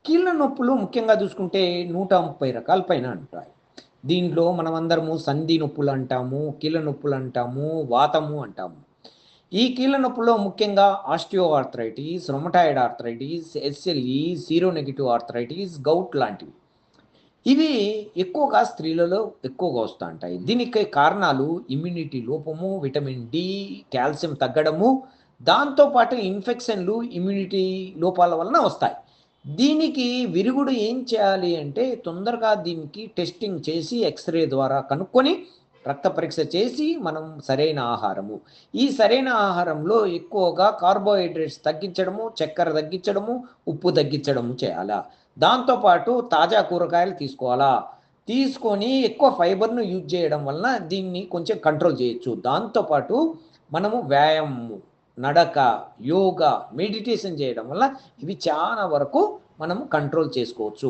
కీళ్ళ నొప్పులు ముఖ్యంగా చూసుకుంటే 130 రకాల పైన ఉంటాయి. దీంట్లో మనమందరము సంధి నొప్పులు అంటాము, కీళ్ళ నొప్పులు అంటాము, వాతము అంటాము. ఈ కీళ్ళ నొప్పుల్లో ముఖ్యంగా osteoarthritis, rheumatoid arthritis, SLE, seronegative arthritis, gout లాంటివి. ఇవి ఎక్కువగా స్త్రీలలో ఎక్కువగా వస్తా ఉంటాయి. దీనికి కారణాలు ఇమ్యూనిటీ లోపము, విటమిన్ డి, కాల్షియం తగ్గడము, దాంతో పాటు ఇన్ఫెక్షన్‌లు, ఇమ్యూనిటీ లోపాల వలన వస్తాయి. దీనికి విరుగుడు ఏం చేయాలి అంటే తొందరగా దీనికి టెస్టింగ్ చేసి ఎక్స్‌రే ద్వారా కనుక్కొని, రక్త పరీక్ష చేసి మనం సరైన ఆహారము. ఈ సరైన ఆహారంలో ఎక్కువగా కార్బోహైడ్రేట్స్ తగ్గించడము, చక్కెర తగ్గించడము, ఉప్పు తగ్గించడము చేయాలా. దాంతో పాటు తాజా కూరగాయలు తీసుకోవాలా. తీసుకొని ఎక్కువ ఫైబర్‌ను యూజ్ చేయడం వలన దీన్ని కొంచెం కంట్రోల్ చేయొచ్చు. దాంతో పాటు మనము వ్యాయామము, నడక, యోగా, మెడిటేషన్ చేయడం వల్ల ఇవి చాలా వరకు మనము కంట్రోల్ చేసుకోవచ్చు.